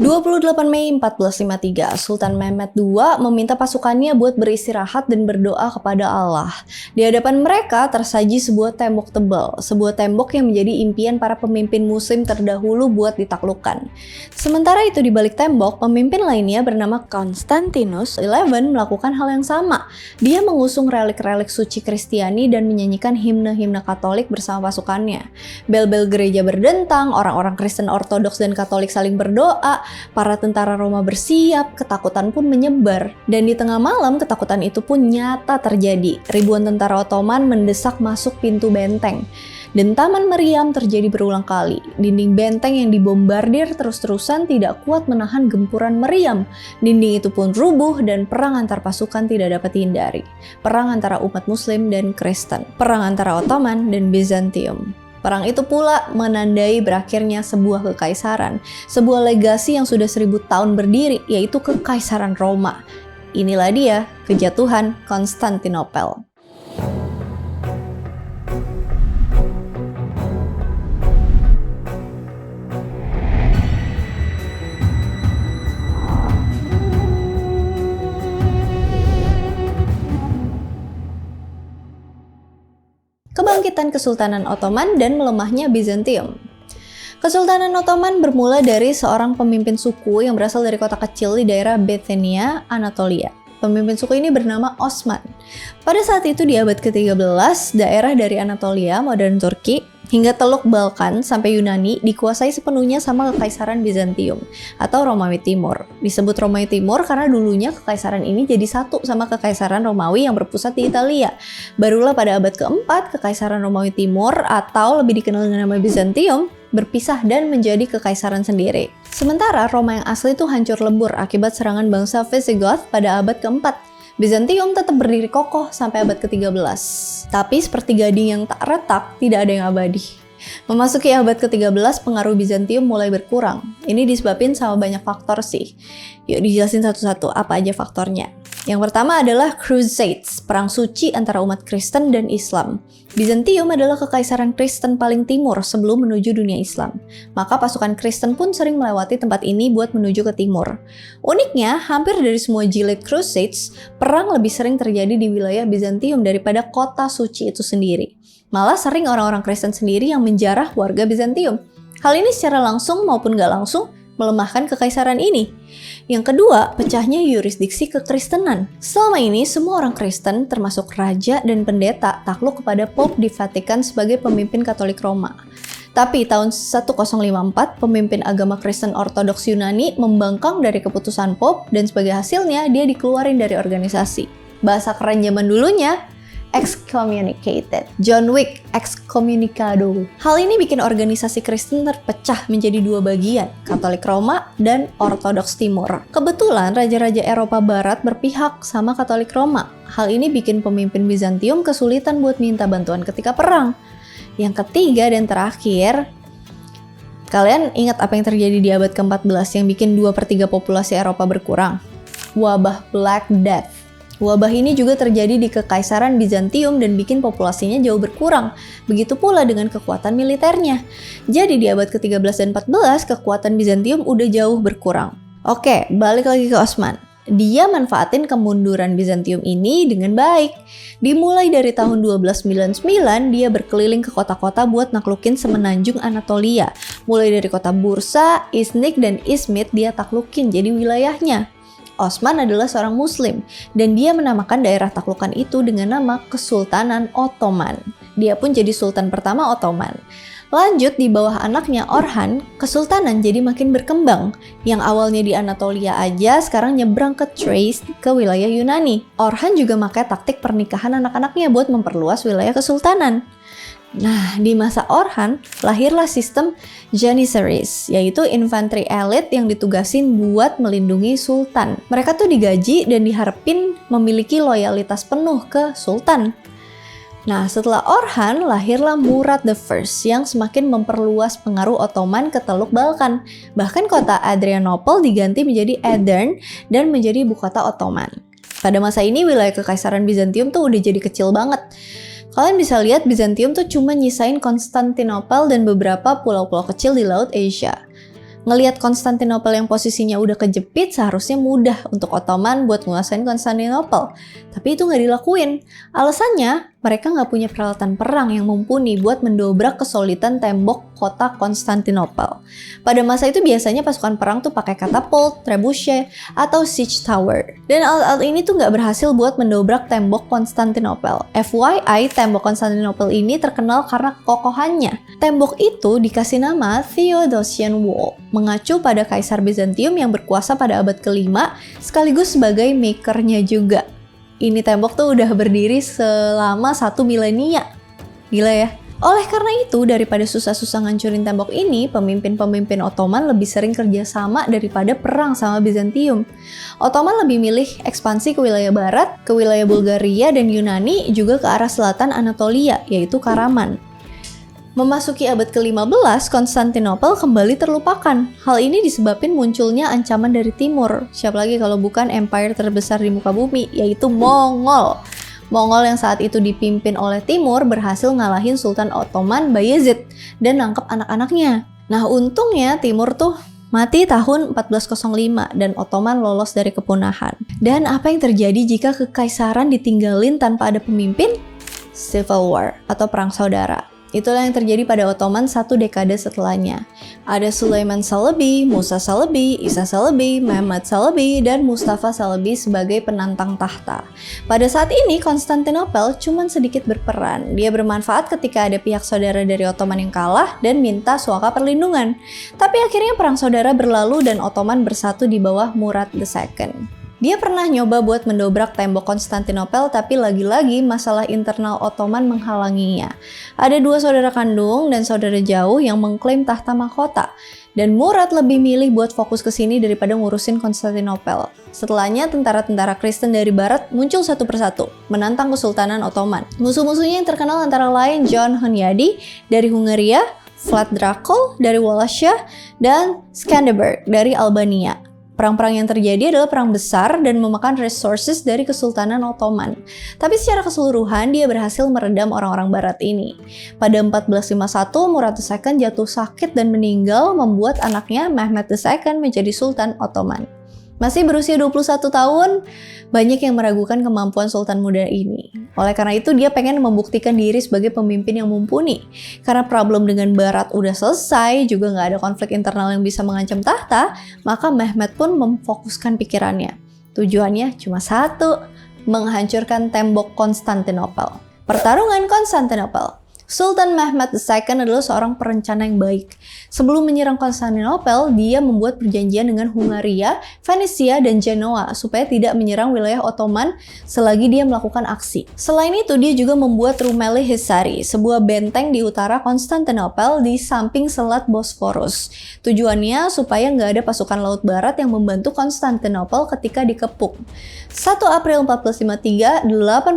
28 Mei 1453, Sultan Mehmed II meminta pasukannya buat beristirahat dan berdoa kepada Allah. Di hadapan mereka tersaji sebuah tembok tebal, sebuah tembok yang menjadi impian para pemimpin muslim terdahulu buat ditaklukkan. Sementara itu di balik tembok, pemimpin lainnya bernama Constantinus XI melakukan hal yang sama. Dia mengusung relik-relik suci Kristiani dan menyanyikan himne-himne Katolik bersama pasukannya. Bel-bel gereja berdentang, orang-orang Kristen Ortodoks dan Katolik saling berdoa, para tentara Roma bersiap, ketakutan pun menyebar. Dan di tengah malam, ketakutan itu pun nyata terjadi. Ribuan tentara Ottoman mendesak masuk pintu benteng. Dentaman meriam terjadi berulang kali. Dinding benteng yang dibombardir terus-terusan tidak kuat menahan gempuran meriam. Dinding itu pun rubuh dan perang antar pasukan tidak dapat dihindari. Perang antara umat Muslim dan Kristen. Perang antara Ottoman dan Bizantium. Perang itu pula menandai berakhirnya sebuah kekaisaran, sebuah legasi yang sudah 1000 tahun berdiri, yaitu Kekaisaran Roma. Inilah dia, kejatuhan Konstantinopel. Kebangkitan Kesultanan Ottoman dan melemahnya Bizantium. Kesultanan Ottoman bermula dari seorang pemimpin suku yang berasal dari kota kecil di daerah Bithynia, Anatolia. Pemimpin suku ini bernama Osman. Pada saat itu di abad ke-13, daerah dari Anatolia, modern Turki, hingga Teluk Balkan sampai Yunani dikuasai sepenuhnya sama Kekaisaran Bizantium atau Romawi Timur. Disebut Romawi Timur karena dulunya kekaisaran ini jadi satu sama Kekaisaran Romawi yang berpusat di Italia. Barulah pada abad ke-4, Kekaisaran Romawi Timur atau lebih dikenal dengan nama Bizantium berpisah dan menjadi kekaisaran sendiri. Sementara Roma yang asli itu hancur lebur akibat serangan bangsa Visigoth pada abad ke-4. Bizantium tetap berdiri kokoh sampai abad ke-13. Tapi seperti gading yang tak retak, tidak ada yang abadi. Memasuki abad ke-13, pengaruh Bizantium mulai berkurang. Ini disebabin sama banyak faktor sih. Yuk dijelasin satu-satu apa aja faktornya. Yang pertama adalah Crusades, perang suci antara umat Kristen dan Islam. Bizantium adalah kekaisaran Kristen paling timur sebelum menuju dunia Islam. Maka pasukan Kristen pun sering melewati tempat ini buat menuju ke timur. Uniknya, hampir dari semua jilid Crusades, perang lebih sering terjadi di wilayah Bizantium daripada kota suci itu sendiri. Malah sering orang-orang Kristen sendiri yang menjarah warga Bizantium. Hal ini secara langsung maupun gak langsung melemahkan kekaisaran ini. Yang kedua, pecahnya yurisdiksi kekristenan. Selama ini, semua orang Kristen, termasuk raja dan pendeta, takluk kepada Pope di Vatikan sebagai pemimpin Katolik Roma. Tapi tahun 1054, pemimpin agama Kristen Ortodoks Yunani membangkang dari keputusan Pope dan sebagai hasilnya dia dikeluarin dari organisasi. Bahasa keren zaman dulunya, excommunicated. John Wick, excommunicado. Hal ini bikin organisasi Kristen terpecah menjadi dua bagian, Katolik Roma dan Ortodoks Timur. Kebetulan raja-raja Eropa Barat berpihak sama Katolik Roma. Hal ini bikin pemimpin Bizantium kesulitan buat minta bantuan ketika perang. Yang ketiga dan terakhir, kalian ingat apa yang terjadi di abad ke-14 yang bikin 2/3 populasi Eropa berkurang? Wabah Black Death. Wabah ini juga terjadi di Kekaisaran Bizantium dan bikin populasinya jauh berkurang. Begitu pula dengan kekuatan militernya. Jadi di abad ke-13 dan 14, kekuatan Bizantium udah jauh berkurang. Oke, balik lagi ke Osman. Dia manfaatin kemunduran Bizantium ini dengan baik. Dimulai dari tahun 1299, dia berkeliling ke kota-kota buat naklukin semenanjung Anatolia. Mulai dari kota Bursa, Iznik, dan Izmit dia taklukin jadi wilayahnya. Osman adalah seorang muslim dan dia menamakan daerah taklukan itu dengan nama Kesultanan Ottoman. Dia pun jadi sultan pertama Ottoman. Lanjut di bawah anaknya Orhan, kesultanan jadi makin berkembang. Yang awalnya di Anatolia aja sekarang nyebrang ke Thrace ke wilayah Yunani. Orhan juga pakai taktik pernikahan anak-anaknya buat memperluas wilayah kesultanan. Nah, di masa Orhan, lahirlah sistem Janissaries, yaitu infanteri elit yang ditugasin buat melindungi sultan. Mereka tuh digaji dan diharapin memiliki loyalitas penuh ke sultan. Nah, setelah Orhan, lahirlah Murad I yang semakin memperluas pengaruh Ottoman ke Teluk Balkan. Bahkan kota Adrianople diganti menjadi Edirne dan menjadi ibu kota Ottoman. Pada masa ini, wilayah Kekaisaran Bizantium tuh udah jadi kecil banget. Kalian bisa lihat Bizantium tuh cuma nyisain Konstantinopel dan beberapa pulau-pulau kecil di Laut Asia. Ngelihat Konstantinopel yang posisinya udah kejepit, seharusnya mudah untuk Ottoman buat nguasain Konstantinopel. Tapi itu nggak dilakuin. Alasannya, mereka nggak punya peralatan perang yang mumpuni buat mendobrak kesulitan tembok kota Konstantinopel. Pada masa itu biasanya pasukan perang tuh pakai katapult, trebuchet, atau siege tower. Dan alat-alat ini tuh nggak berhasil buat mendobrak tembok Konstantinopel. FYI, tembok Konstantinopel ini terkenal karena kekokohannya. Tembok itu dikasih nama Theodosian Wall, mengacu pada Kaisar Bizantium yang berkuasa pada abad ke-5, sekaligus sebagai makernya juga. Ini tembok tuh udah berdiri selama 1 milenia. Gila ya? Oleh karena itu, daripada susah-susah ngancurin tembok ini, pemimpin-pemimpin Ottoman lebih sering kerjasama daripada perang sama Bizantium. Ottoman lebih milih ekspansi ke wilayah barat, ke wilayah Bulgaria dan Yunani, juga ke arah selatan Anatolia, yaitu Karaman. Memasuki abad ke-15, Konstantinopel kembali terlupakan. Hal ini disebabkan munculnya ancaman dari timur. Siapa lagi kalau bukan empire terbesar di muka bumi, yaitu Mongol. Mongol yang saat itu dipimpin oleh Timur berhasil ngalahin Sultan Ottoman Bayezid dan nangkep anak-anaknya. Nah, untungnya Timur tuh mati tahun 1405 dan Ottoman lolos dari kepunahan. Dan apa yang terjadi jika kekaisaran ditinggalin tanpa ada pemimpin? Civil War atau perang saudara. Itulah yang terjadi pada Ottoman 1 dekade setelahnya. Ada Sulaiman Çelebi, Musa Çelebi, Isa Çelebi, Mehmet Çelebi, dan Mustafa Çelebi sebagai penantang tahta. Pada saat ini, Konstantinopel cuma sedikit berperan. Dia bermanfaat ketika ada pihak saudara dari Ottoman yang kalah dan minta suaka perlindungan. Tapi akhirnya perang saudara berlalu dan Ottoman bersatu di bawah Murad II. Dia pernah nyoba buat mendobrak tembok Konstantinopel, tapi lagi-lagi masalah internal Ottoman menghalanginya. Ada 2 saudara kandung dan saudara jauh yang mengklaim tahta mahkota. Dan Murad lebih milih buat fokus ke sini daripada ngurusin Konstantinopel. Setelahnya, tentara-tentara Kristen dari barat muncul satu persatu, menantang Kesultanan Ottoman. Musuh-musuhnya yang terkenal antara lain John Hunyadi dari Hungaria, Vlad Dracul dari Wallachia, dan Skanderberg dari Albania. Perang-perang yang terjadi adalah perang besar dan memakan resources dari Kesultanan Ottoman. Tapi secara keseluruhan dia berhasil meredam orang-orang barat ini. Pada 1451, Murad II jatuh sakit dan meninggal, membuat anaknya Mehmet II menjadi Sultan Ottoman. Masih berusia 21 tahun, banyak yang meragukan kemampuan Sultan muda ini. Oleh karena itu, dia pengen membuktikan diri sebagai pemimpin yang mumpuni. Karena problem dengan Barat udah selesai, juga nggak ada konflik internal yang bisa mengancam tahta, maka Mehmet pun memfokuskan pikirannya. Tujuannya cuma satu, menghancurkan tembok Konstantinopel. Pertarungan Konstantinopel. Sultan Mehmet II adalah seorang perencana yang baik. Sebelum menyerang Konstantinopel, dia membuat perjanjian dengan Hungaria, Venesia, dan Genoa supaya tidak menyerang wilayah Ottoman selagi dia melakukan aksi. Selain itu, dia juga membuat Rumeli Hisari, sebuah benteng di utara Konstantinopel di samping Selat Bosphorus. Tujuannya supaya nggak ada pasukan Laut Barat yang membantu Konstantinopel ketika dikepung. 1 April 1453, 80.000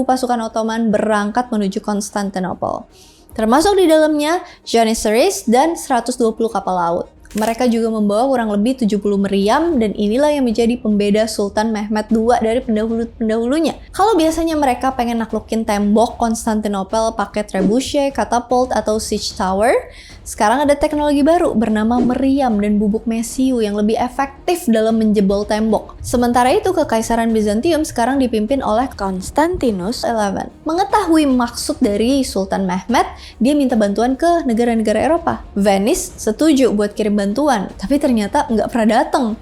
pasukan Ottoman berangkat menuju Konstantinopel. Termasuk di dalamnya Janissaries dan 120 kapal laut. Mereka juga membawa kurang lebih 70 meriam dan inilah yang menjadi pembeda Sultan Mehmet II dari pendahulu-pendahulunya. Kalau biasanya mereka pengen naklukin tembok Konstantinopel pakai trebuchet, katapult, atau siege tower, sekarang ada teknologi baru bernama meriam dan bubuk mesiu yang lebih efektif dalam menjebol tembok. Sementara itu, Kekaisaran Bizantium sekarang dipimpin oleh Constantinus XI. Mengetahui maksud dari Sultan Mehmet, dia minta bantuan ke negara-negara Eropa. Venice setuju buat kirim bantuan, tapi ternyata nggak pernah datang.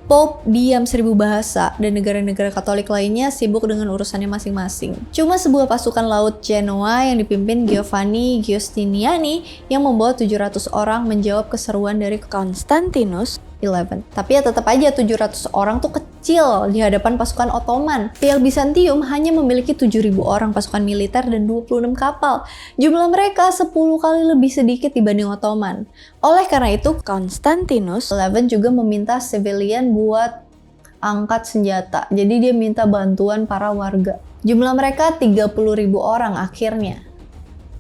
Pope diam 1000 bahasa dan negara-negara Katolik lainnya sibuk dengan urusannya masing-masing. Cuma sebuah pasukan laut Genoa yang dipimpin Giovanni Giustiniani yang membawa 700 orang menjawab keseruan dari Constantinus XI. Tapi ya tetap aja 700 orang tuh kecil di hadapan pasukan Ottoman. Pihak Bizantium hanya memiliki 7.000 orang pasukan militer dan 26 kapal. Jumlah mereka 10 kali lebih sedikit dibanding Ottoman. Oleh karena itu, Constantinus XI juga meminta civilian buat angkat senjata. Jadi dia minta bantuan para warga. Jumlah mereka 30.000 orang akhirnya.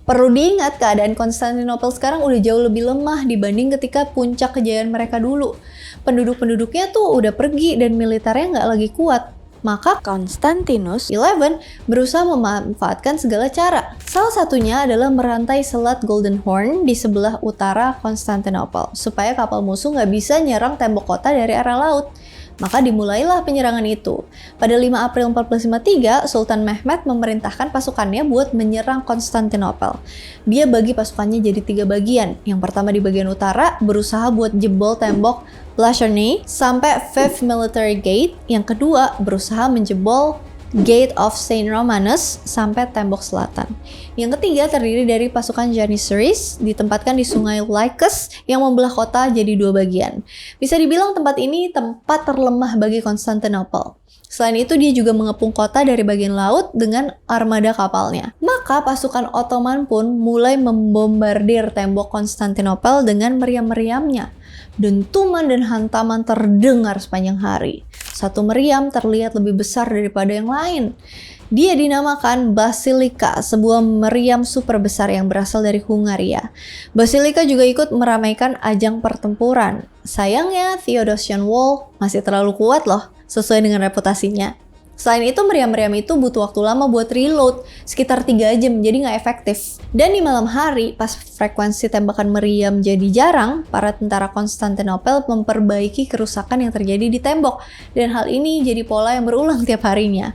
Perlu diingat, keadaan Konstantinopel sekarang udah jauh lebih lemah dibanding ketika puncak kejayaan mereka dulu. Penduduk-penduduknya tuh udah pergi dan militernya nggak lagi kuat. Maka Konstantinus XI berusaha memanfaatkan segala cara. Salah satunya adalah merantai selat Golden Horn di sebelah utara Konstantinopel, supaya kapal musuh nggak bisa nyerang tembok kota dari arah laut. Maka dimulailah penyerangan itu. Pada 5 April 1453, Sultan Mehmed memerintahkan pasukannya buat menyerang Konstantinopel. Dia bagi pasukannya jadi 3 bagian. Yang pertama di bagian utara, berusaha buat jebol tembok Blacherny sampai Fifth Military Gate. Yang kedua, berusaha menjebol Gate of Saint Romanus sampai tembok selatan. Yang ketiga terdiri dari pasukan Janissaries ditempatkan di sungai Lycus yang membelah kota jadi 2 bagian. Bisa dibilang tempat ini tempat terlemah bagi Konstantinopel. Selain itu dia juga mengepung kota dari bagian laut dengan armada kapalnya. Maka pasukan Ottoman pun mulai membombardir tembok Konstantinopel dengan meriam-meriamnya. Dentuman dan hantaman terdengar sepanjang hari. Satu meriam terlihat lebih besar daripada yang lain. Dia dinamakan Basilika, sebuah meriam super besar yang berasal dari Hungaria. Basilika juga ikut meramaikan ajang pertempuran. Sayangnya Theodosian Wall masih terlalu kuat loh, sesuai dengan reputasinya. Selain itu, meriam-meriam itu butuh waktu lama buat reload, sekitar 3 jam, jadi nggak efektif. Dan di malam hari, pas frekuensi tembakan meriam jadi jarang, para tentara Konstantinopel memperbaiki kerusakan yang terjadi di tembok. Dan hal ini jadi pola yang berulang tiap harinya.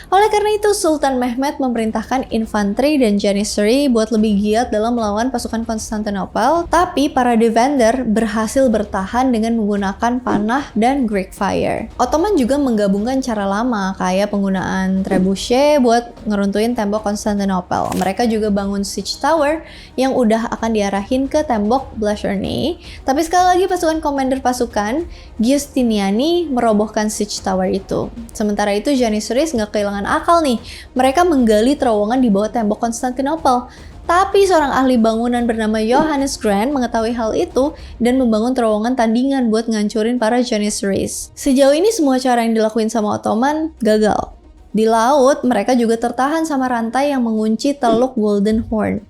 Oleh karena itu, Sultan Mehmed memerintahkan infanteri dan janissary buat lebih giat dalam melawan pasukan Konstantinopel, tapi para defender berhasil bertahan dengan menggunakan panah dan Greek fire. Ottoman juga menggabungkan cara lama, kayak penggunaan trebuchet buat ngeruntuhin tembok Konstantinopel. Mereka juga bangun siege tower yang udah akan diarahin ke tembok Blacherny. Tapi sekali lagi pasukan komander pasukan Giustiniani merobohkan siege tower itu. Sementara itu Janissaries nggak kehilangan akal nih. Mereka menggali terowongan di bawah tembok Konstantinopel. Tapi seorang ahli bangunan bernama Johannes Grant mengetahui hal itu dan membangun terowongan tandingan buat ngancurin para Janissaries. Sejauh ini semua cara yang dilakuin sama Ottoman gagal. Di laut, mereka juga tertahan sama rantai yang mengunci Teluk Golden Horn.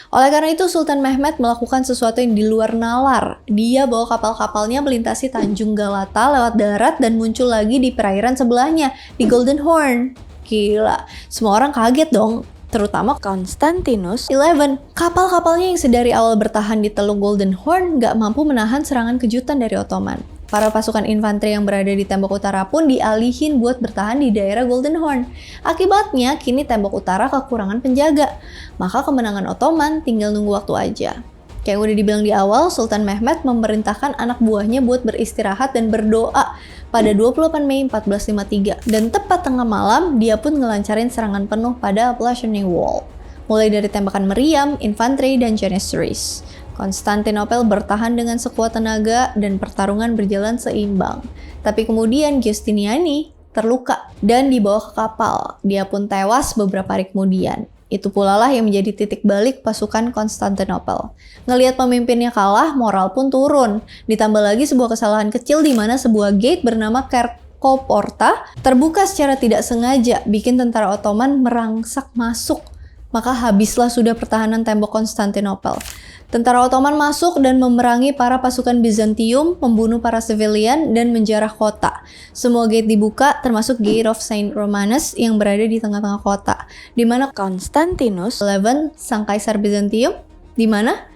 Oleh karena itu, Sultan Mehmed melakukan sesuatu yang di luar nalar. Dia bawa kapal-kapalnya melintasi Tanjung Galata lewat darat dan muncul lagi di perairan sebelahnya, di Golden Horn. Gila, semua orang kaget dong. Terutama Konstantinus XI. Kapal-kapalnya yang sedari awal bertahan di Teluk Golden Horn gak mampu menahan serangan kejutan dari Ottoman. Para pasukan infanteri yang berada di tembok utara pun dialihin buat bertahan di daerah Golden Horn. Akibatnya, kini tembok utara kekurangan penjaga. Maka kemenangan Ottoman tinggal nunggu waktu aja. Kayak udah dibilang di awal, Sultan Mehmed memerintahkan anak buahnya buat beristirahat dan berdoa pada 28 Mei 1453. Dan tepat tengah malam, dia pun ngelancarin serangan penuh pada Blacherny Wall. Mulai dari tembakan meriam, infanteri, dan janissaries. Konstantinopel bertahan dengan sekuat tenaga dan pertarungan berjalan seimbang. Tapi kemudian Giustiniani terluka dan dibawa ke kapal. Dia pun tewas beberapa hari kemudian. Itu pula lah yang menjadi titik balik pasukan Konstantinopel. Ngelihat pemimpinnya kalah, moral pun turun. Ditambah lagi sebuah kesalahan kecil di mana sebuah gate bernama Kerko Porta terbuka secara tidak sengaja, bikin tentara Ottoman merangsak masuk. Maka habislah sudah pertahanan tembok Konstantinopel. Tentara Ottoman masuk dan memerangi para pasukan Bizantium, membunuh para civilian, dan menjarah kota. Semua gate dibuka, termasuk Gate of Saint Romanus yang berada di tengah-tengah kota. Di mana Konstantinus XI, sang kaisar Bizantium, di mana?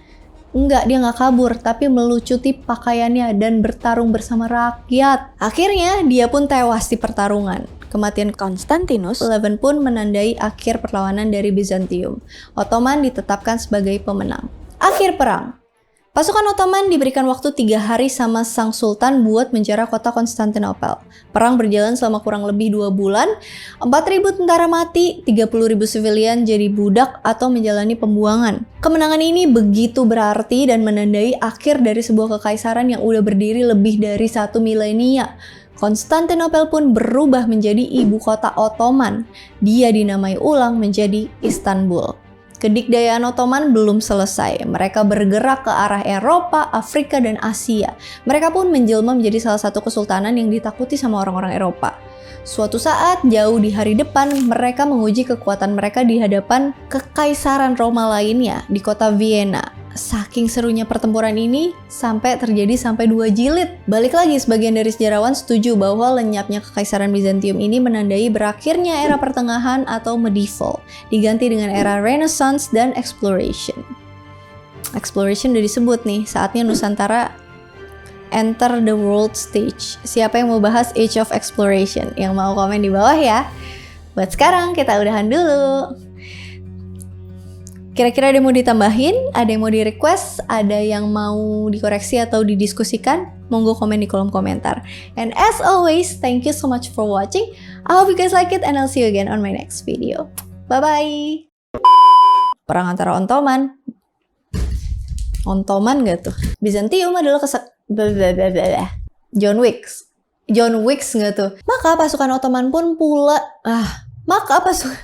Enggak, dia nggak kabur, tapi melucuti pakaiannya dan bertarung bersama rakyat. Akhirnya, dia pun tewas di pertarungan. Kematian Konstantinus XI pun menandai akhir perlawanan dari Bizantium. Ottoman ditetapkan sebagai pemenang. Akhir perang. Pasukan Ottoman diberikan waktu 3 hari sama sang sultan buat menjarah kota Konstantinopel. Perang berjalan selama kurang lebih 2 bulan. 4.000 tentara mati, 30.000 sivilian jadi budak atau menjalani pembuangan. Kemenangan ini begitu berarti dan menandai akhir dari sebuah kekaisaran yang udah berdiri lebih dari 1 milenia. Konstantinopel pun berubah menjadi ibu kota Ottoman. Dia dinamai ulang menjadi Istanbul. Kedikdayaan Ottoman belum selesai. Mereka bergerak ke arah Eropa, Afrika, dan Asia. Mereka pun menjelma menjadi salah satu kesultanan yang ditakuti sama orang-orang Eropa. Suatu saat, jauh di hari depan, mereka menguji kekuatan mereka di hadapan kekaisaran Roma lainnya di kota Vienna. saking serunya pertempuran ini sampai terjadi sampai 2 jilid. Balik lagi, sebagian dari sejarawan setuju bahwa lenyapnya Kekaisaran Bizantium ini menandai berakhirnya era pertengahan atau medieval, diganti dengan era Renaissance dan exploration. Exploration udah disebut nih, saatnya Nusantara enter the world stage. Siapa yang mau bahas Age of Exploration? Yang mau komen di bawah ya. Buat sekarang kita udahan dulu. Kira-kira ada yang mau ditambahin? Ada yang mau di-request? Ada yang mau dikoreksi atau didiskusikan? Monggo komen di kolom komentar. And as always, thank you so much for watching. I hope you guys like it and I'll see you again on my next video. Bye-bye! Perang antara Ottoman. Ottoman gak tuh? Bizantium adalah John Wilkes gak tuh? Maka pasukan Ottoman pun pula... Maka pasukan...